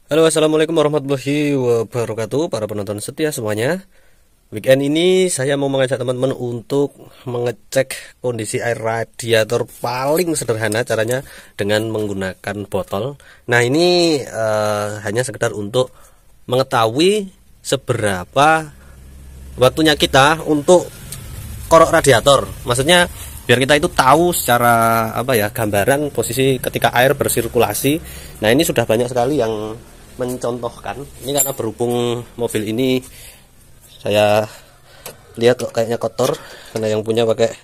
Halo, assalamualaikum warahmatullahi wabarakatuh, para penonton setia semuanya. Weekend ini saya mau mengajak teman-teman untuk mengecek kondisi air radiator paling sederhana, caranya dengan menggunakan botol. Nah, ini hanya sekedar untuk mengetahui seberapa waktunya kita untuk korok radiator. Maksudnya biar kita itu tahu secara gambaran posisi ketika air bersirkulasi. Nah, ini sudah banyak sekali yang mencontohkan. Ini karena berhubung mobil ini saya lihat kok kayaknya kotor karena yang punya pakai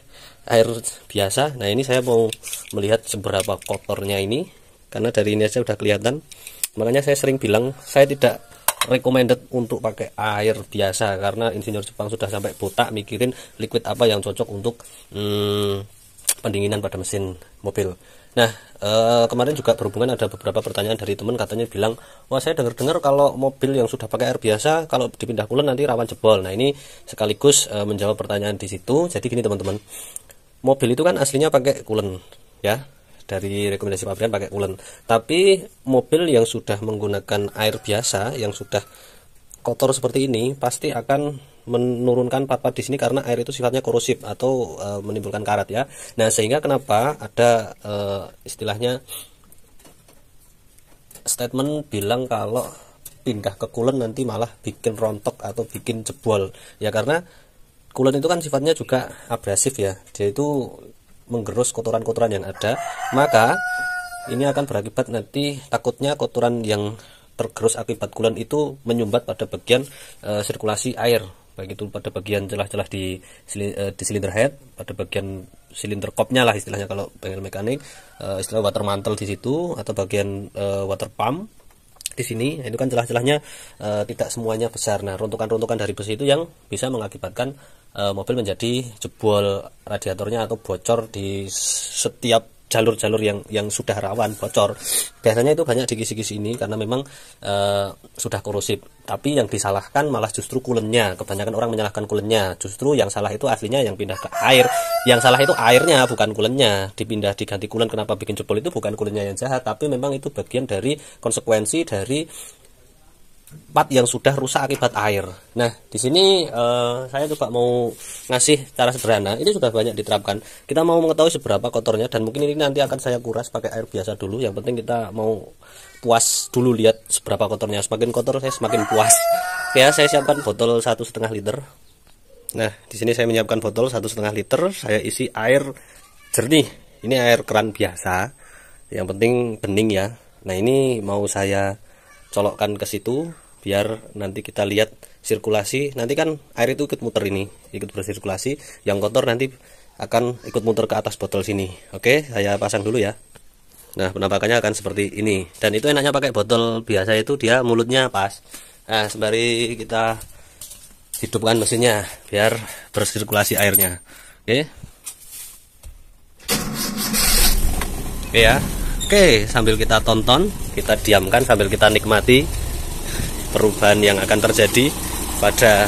air biasa. Nah, ini saya mau melihat seberapa kotornya ini, karena dari ini aja udah kelihatan. Makanya saya sering bilang saya tidak recommended untuk pakai air biasa, karena insinyur Jepang sudah sampai botak mikirin liquid apa yang cocok untuk pendinginan pada mesin mobil. Nah, kemarin juga berhubungan ada beberapa pertanyaan dari teman, katanya bilang, wah, saya dengar-dengar kalau mobil yang sudah pakai air biasa kalau dipindah coolant nanti rawan jebol. Nah, ini sekaligus menjawab pertanyaan di situ. Jadi gini teman-teman, mobil itu kan aslinya pakai coolant ya, dari rekomendasi pabrikan pakai coolant. Tapi mobil yang sudah menggunakan air biasa yang sudah kotor seperti ini pasti akan menurunkan part-part di sini, karena air itu sifatnya korosif atau menimbulkan karat ya. Nah, sehingga kenapa ada istilahnya statement bilang kalau pindah ke coolant nanti malah bikin rontok atau bikin jebol ya, karena coolant itu kan sifatnya juga abrasif ya, dia itu menggerus kotoran-kotoran yang ada. Maka ini akan berakibat nanti takutnya kotoran yang tergerus akibat coolant itu menyumbat pada bagian sirkulasi air, baik itu pada bagian celah-celah di silinder head, pada bagian silinder kopnya lah istilahnya kalau bengkel mekanik, istilah water mantle di situ, atau bagian water pump di sini. Itu kan celah-celahnya tidak semuanya besar. Nah, runtukan-runtukan dari besi itu yang bisa mengakibatkan mobil menjadi jebol radiatornya atau bocor di setiap jalur-jalur yang sudah rawan bocor. Biasanya itu banyak di kisi-kisi ini karena memang sudah korosif. Tapi yang disalahkan malah justru coolant-nya. Kebanyakan orang menyalahkan coolant-nya. Justru yang salah itu aslinya yang pindah ke air. Yang salah itu airnya, bukan coolant-nya. Dipindah diganti coolant, kenapa bikin jebol itu bukan coolant-nya yang jahat, tapi memang itu bagian dari konsekuensi dari part yang sudah rusak akibat air. Nah, di sini saya coba mau ngasih cara sederhana. Ini sudah banyak diterapkan. Kita mau mengetahui seberapa kotornya, dan mungkin ini nanti akan saya kuras pakai air biasa dulu. Yang penting kita mau puas dulu lihat seberapa kotornya. Semakin kotor saya semakin puas. Ya, saya siapkan botol 1,5 liter. Nah, di sini saya menyiapkan botol 1,5 liter. Saya isi air jernih. Ini air keran biasa. Yang penting bening ya. Nah, ini mau saya colokkan ke situ biar nanti kita lihat sirkulasi. Nanti kan air itu ikut muter, ini ikut bersirkulasi, yang kotor nanti akan ikut muter ke atas botol sini. Oke, saya pasang dulu ya. Nah, penampakannya akan seperti ini, dan itu enaknya pakai botol biasa, itu dia mulutnya pas. Nah, sembari kita hidupkan mesinnya biar bersirkulasi airnya. Oke, oke ya. Oke, sambil kita tonton, kita diamkan sambil kita nikmati perubahan yang akan terjadi pada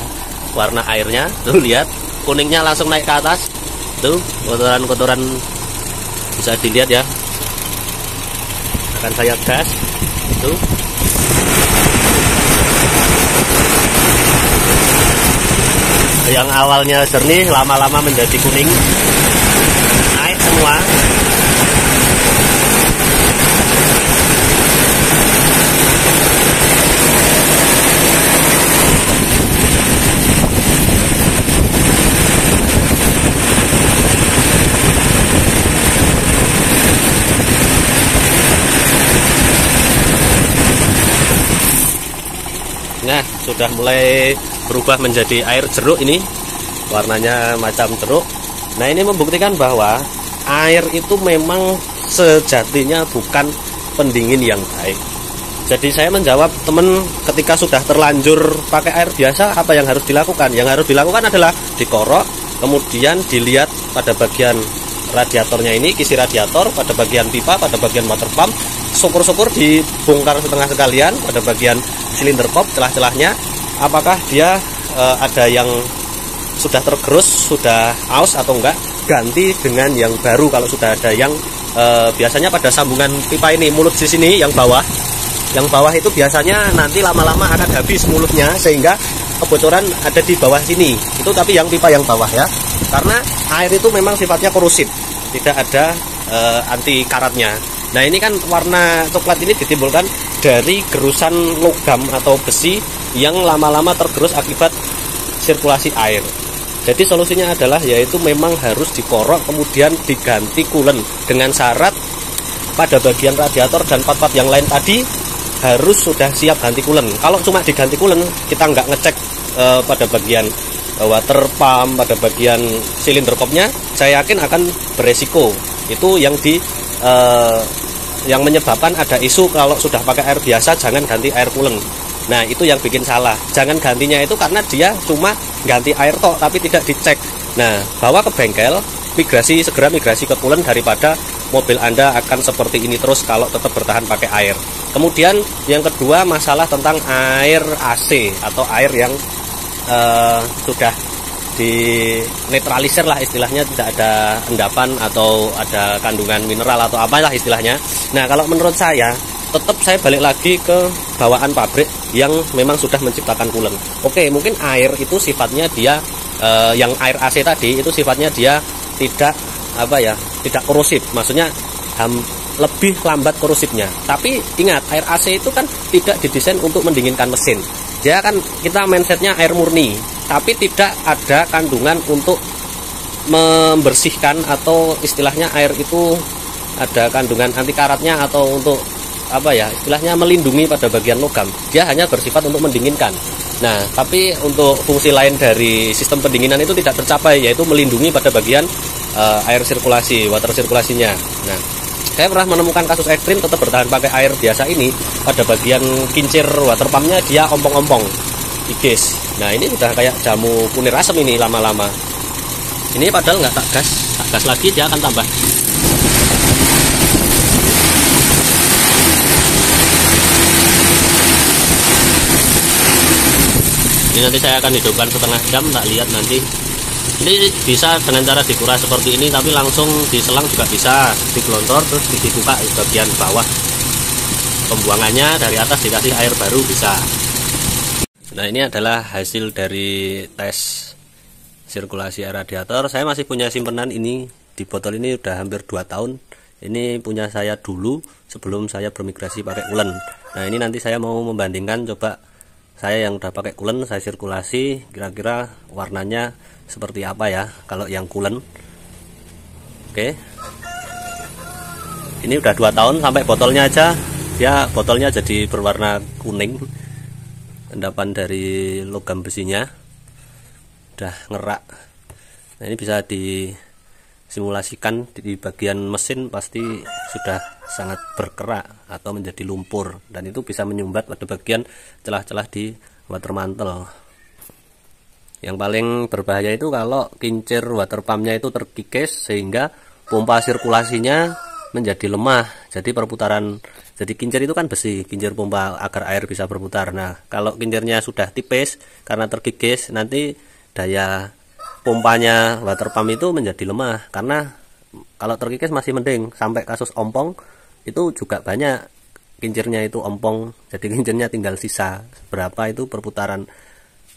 warna airnya. Tuh, lihat, kuningnya langsung naik ke atas. Tuh, kotoran-kotoran bisa dilihat ya. Akan saya gas. Tuh. Yang awalnya jernih lama-lama menjadi kuning. Naik semua. Nah, sudah mulai berubah menjadi air jeruk ini. Warnanya macam jeruk. Nah, ini membuktikan bahwa air itu memang sejatinya bukan pendingin yang baik. Jadi saya menjawab teman, ketika sudah terlanjur pakai air biasa, apa yang harus dilakukan? Yang harus dilakukan adalah dikorok, kemudian dilihat pada bagian radiatornya ini, kisi radiator, pada bagian pipa, pada bagian water pump. Syukur-syukur dibongkar setengah sekalian pada bagian silinder kop, celah-celahnya, apakah dia ada yang sudah tergerus, sudah aus atau enggak, ganti dengan yang baru. Kalau sudah ada yang biasanya pada sambungan pipa ini, mulut di sini yang bawah Yang bawah itu biasanya nanti lama-lama akan habis mulutnya, sehingga kebocoran ada di bawah sini. Itu tapi yang pipa yang bawah ya. Karena air itu memang sifatnya korosif, tidak ada anti karatnya. Nah, ini kan warna coklat ini ditimbulkan dari gerusan logam atau besi yang lama-lama tergerus akibat sirkulasi air. Jadi solusinya adalah yaitu memang harus dikorok kemudian diganti coolant dengan syarat pada bagian radiator dan part-part yang lain tadi harus sudah siap ganti coolant. Kalau cuma diganti coolant, kita nggak ngecek pada bagian water pump, pada bagian silinder kopnya, saya yakin akan beresiko. Itu yang yang menyebabkan ada isu kalau sudah pakai air biasa jangan ganti air coolant. Nah, itu yang bikin salah. Jangan gantinya itu karena dia cuma ganti air tok tapi tidak dicek. Nah, bawa ke bengkel, segera migrasi ke coolant daripada mobil Anda akan seperti ini terus kalau tetap bertahan pakai air. Kemudian yang kedua, masalah tentang air AC atau air yang sudah dinetralisir lah istilahnya, tidak ada endapan atau ada kandungan mineral atau apalah istilahnya. Nah, kalau menurut saya tetap saya balik lagi ke bawaan pabrik yang memang sudah menciptakan coolant. Oke, mungkin air itu sifatnya dia yang air AC tadi itu sifatnya dia tidak tidak korosif, maksudnya lebih lambat korosifnya. Tapi ingat, air AC itu kan tidak didesain untuk mendinginkan mesin. Dia kan kita mindsetnya air murni, tapi tidak ada kandungan untuk membersihkan atau istilahnya air itu ada kandungan anti karatnya atau untuk istilahnya melindungi pada bagian logam. Dia hanya bersifat untuk mendinginkan. Nah, tapi untuk fungsi lain dari sistem pendinginan itu tidak tercapai, yaitu melindungi pada bagian air sirkulasi, water sirkulasinya. Nah, saya pernah menemukan kasus ekstrim tetap bertahan pakai air biasa ini, pada bagian kincir water pumpnya dia ompong-ompong, igis. Nah, ini sudah kayak jamu kunir asem ini lama-lama. Ini padahal nggak tak gas lagi dia akan tambah. Ini nanti saya akan hidupkan setengah jam, tak lihat nanti. Ini bisa dengan cara dikuras seperti ini, tapi langsung diselang juga bisa, digelontor terus dibuka di bagian bawah pembuangannya, dari atas dikasih air baru bisa. Nah, ini adalah hasil dari tes sirkulasi air radiator. Saya masih punya simpenan ini di botol ini udah hampir 2 tahun. Ini punya saya dulu sebelum saya bermigrasi pakai coolant. Nah, ini nanti saya mau membandingkan, coba saya yang udah pakai coolant saya sirkulasi kira-kira warnanya seperti apa ya kalau yang coolant. Oke, ini udah 2 tahun, sampai botolnya aja botolnya jadi berwarna kuning, endapan dari logam besinya udah ngerak. Nah, ini bisa disimulasikan di bagian mesin, pasti sudah sangat berkerak atau menjadi lumpur, dan itu bisa menyumbat pada bagian celah-celah di water mantle. Yang paling berbahaya itu kalau kincir water pumpnya itu terkikis sehingga pompa sirkulasinya menjadi lemah. Jadi jadi kincir itu kan besi, kincir pompa agar air bisa berputar. Nah, kalau kincirnya sudah tipis karena terkikis, nanti daya pompanya water pump itu menjadi lemah. Karena kalau terkikis masih mending, sampai kasus ompong itu juga banyak kincirnya itu ompong, jadi kincirnya tinggal sisa berapa itu perputaran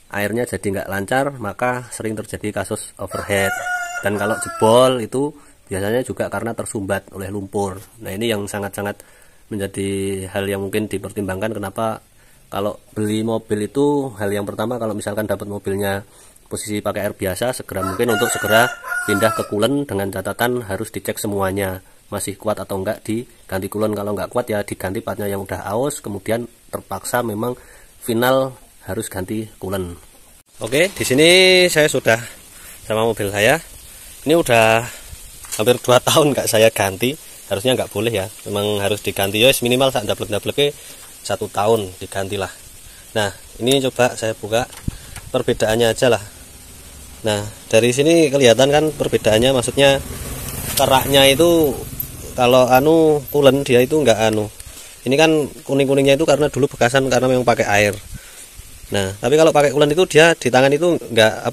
airnya jadi nggak lancar, maka sering terjadi kasus overhead. Dan kalau jebol itu biasanya juga karena tersumbat oleh lumpur. Nah, ini yang sangat-sangat menjadi hal yang mungkin dipertimbangkan. Kenapa kalau beli mobil itu hal yang pertama, kalau misalkan dapat mobilnya posisi pakai air biasa, segera mungkin untuk segera pindah ke coolant dengan catatan harus dicek semuanya masih kuat atau enggak, diganti coolant. Kalau enggak kuat ya diganti partnya yang udah aus, kemudian terpaksa memang final harus ganti coolant. Oke, di sini saya sudah sama mobil saya. Ini udah hampir 2 tahun nggak saya ganti. Harusnya nggak boleh ya, memang harus diganti ya, minimal sak dablek-dableke 1 tahun digantilah. Nah, ini coba saya buka perbedaannya aja lah. Nah, dari sini kelihatan kan perbedaannya, maksudnya keraknya itu kalau coolant dia itu enggak ini kan kuning-kuningnya itu karena dulu bekasan karena memang pakai air. Nah, tapi kalau pakai coolant itu dia di tangan itu enggak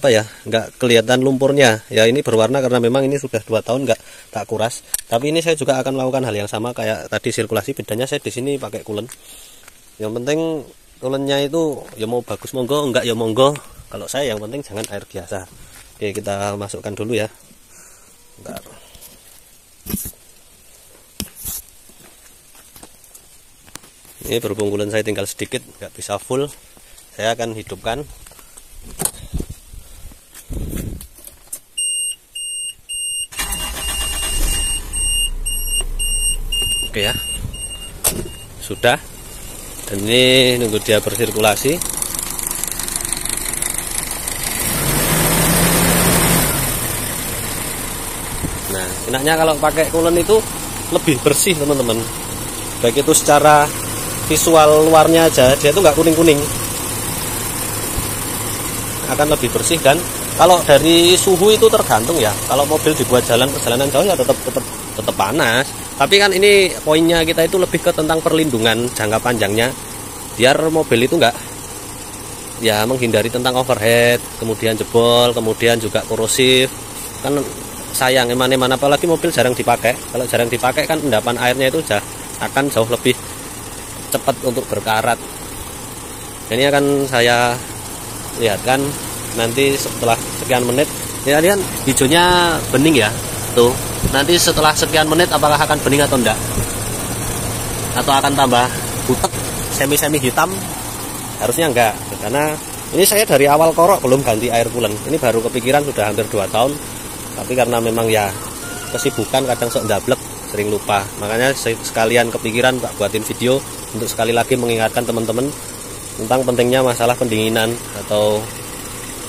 enggak kelihatan lumpurnya. Ya, ini berwarna karena memang ini sudah 2 tahun enggak tak kuras. Tapi ini saya juga akan melakukan hal yang sama kayak tadi sirkulasi, bedanya saya di sini pakai coolant. Yang penting kulennya itu ya mau bagus monggo, enggak ya monggo. Kalau saya yang penting jangan air biasa. Oke, kita masukkan dulu ya. Bentar. Ini berhubung kulen saya tinggal sedikit, nggak bisa full, saya akan hidupkan. Oke ya, sudah. Dan ini nunggu dia bersirkulasi. Nah, enaknya kalau pakai kulen itu lebih bersih teman-teman. Baik itu secara visual luarnya aja, dia itu nggak kuning-kuning, akan lebih bersih. Dan kalau dari suhu itu tergantung ya. Kalau mobil dibuat jalan perjalanan jauh ya tetap panas. Tapi kan ini poinnya kita itu lebih ke tentang perlindungan jangka panjangnya, biar mobil itu nggak ya menghindari tentang overheat, kemudian jebol, kemudian juga korosif. Kan sayang eman-eman, apalagi mobil jarang dipakai. Kalau jarang dipakai kan endapan airnya itu akan jauh lebih cepat untuk berkarat. Ini akan saya lihatkan nanti setelah sekian menit. Ya, lihat hijaunya bening ya, tuh. Nanti setelah sekian menit apakah akan bening atau enggak, atau akan tambah butek semi hitam? Harusnya enggak, karena ini saya dari awal korok belum ganti air kulen. Ini baru kepikiran sudah hampir 2 tahun, tapi karena memang ya kesibukan, kadang sok ndablek, sering lupa. Makanya saya sekalian kepikiran tak buatin video untuk sekali lagi mengingatkan teman-teman tentang pentingnya masalah pendinginan atau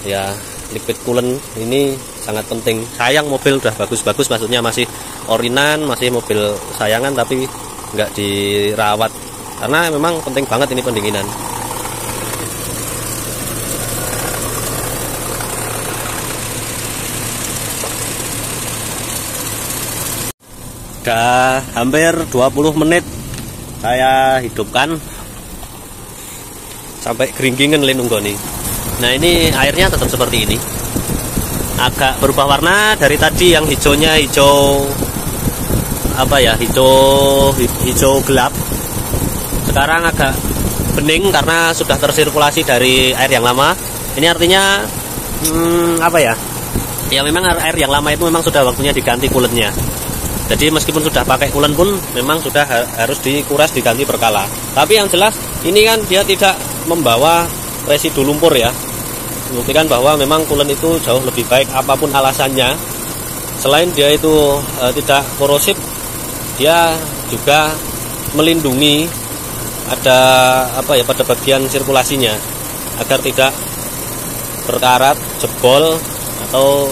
ya liquid coolant ini sangat penting. Sayang mobil udah bagus-bagus, maksudnya masih orinan, masih mobil sayangan, tapi nggak dirawat, karena memang penting banget ini pendinginan. Udah hampir 20 menit saya hidupkan sampai keringkingan lenunggo nih. Nah, ini airnya tetap seperti ini, agak berubah warna dari tadi yang hijaunya hijau apa ya, hijau gelap, sekarang agak bening karena sudah tersirkulasi dari air yang lama. Ini artinya apa ya, ya memang air yang lama itu memang sudah waktunya diganti kulennya. Jadi meskipun sudah pakai kulen pun memang sudah harus dikuras, diganti berkala. Tapi yang jelas ini kan dia tidak membawa residu lumpur ya, membuktikan bahwa memang kulen itu jauh lebih baik apapun alasannya. Selain dia itu tidak korosif, dia juga melindungi ada apa ya, pada bagian sirkulasinya agar tidak berkarat, jebol, atau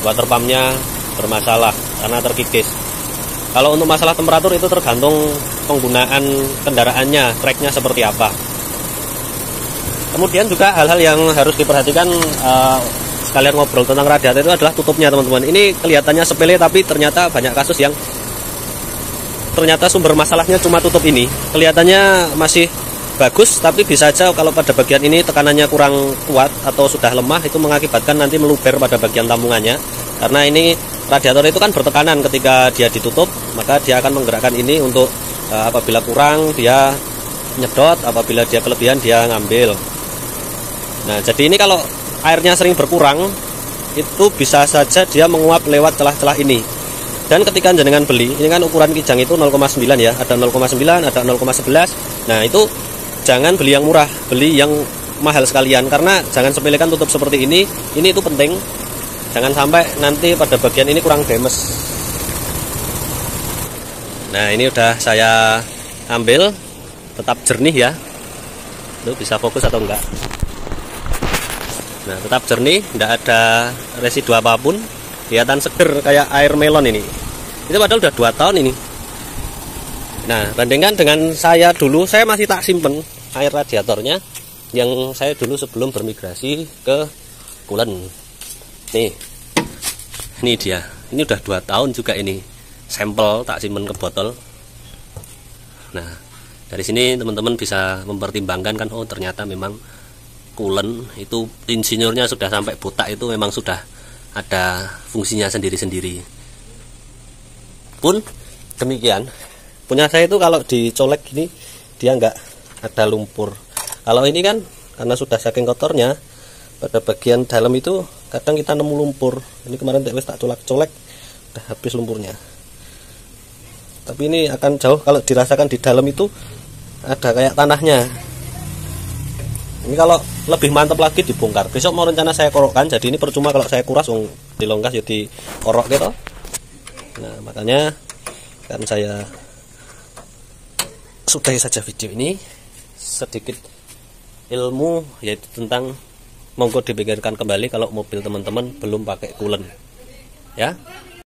water pumpnya bermasalah karena terkikis. Kalau untuk masalah temperatur itu tergantung penggunaan kendaraannya, treknya seperti apa. Kemudian juga hal-hal yang harus diperhatikan sekalian ngobrol tentang radiator itu adalah tutupnya teman-teman. Ini kelihatannya sepele tapi ternyata banyak kasus yang ternyata sumber masalahnya cuma tutup ini. Kelihatannya masih bagus tapi bisa saja kalau pada bagian ini tekanannya kurang kuat atau sudah lemah, itu mengakibatkan nanti meluber pada bagian tampungannya. Karena ini radiator itu kan bertekanan, ketika dia ditutup maka dia akan menggerakkan ini untuk apabila kurang dia nyedot, apabila dia kelebihan dia ngambil. Nah, jadi ini kalau airnya sering berkurang itu bisa saja dia menguap lewat celah-celah ini. Dan ketika jenengan beli, ini kan ukuran kijang itu 0,9 ya, ada 0,9, ada 0,11. Nah, itu jangan beli yang murah, beli yang mahal sekalian, karena jangan sepelekan tutup seperti ini itu penting. Jangan sampai nanti pada bagian ini kurang demes. Nah, ini udah saya ambil, tetap jernih ya. Tuh, bisa fokus atau enggak. Nah, tetap jernih, tidak ada residu apapun. Kelihatan seger kayak air melon ini. Itu padahal udah 2 tahun ini. Nah, bandingkan dengan saya dulu, saya masih tak simpen air radiatornya yang saya dulu sebelum bermigrasi ke kulen. Nih, ini dia. Ini udah 2 tahun juga ini. Sampel tak simpen ke botol. Nah, dari sini teman-teman bisa mempertimbangkan kan, oh ternyata memang kulen itu insinyurnya sudah sampai botak, itu memang sudah ada fungsinya sendiri-sendiri. Pun demikian, punya saya itu kalau dicolek gini dia nggak ada lumpur. Kalau ini kan karena sudah saking kotornya, pada bagian dalam itu kadang kita nemu lumpur. Ini kemarin tak colek-colek udah habis lumpurnya. Tapi ini akan jauh kalau dirasakan di dalam itu ada kayak tanahnya. Ini kalau lebih mantap lagi dibongkar. Besok mau rencana saya korokkan, jadi ini percuma kalau saya kuras dilongkas jadi korok gitu. Nah, makanya kan saya sudahi saja video ini. Sedikit ilmu yaitu tentang, monggo dipikirkan kembali kalau mobil teman-teman belum pakai coolant ya.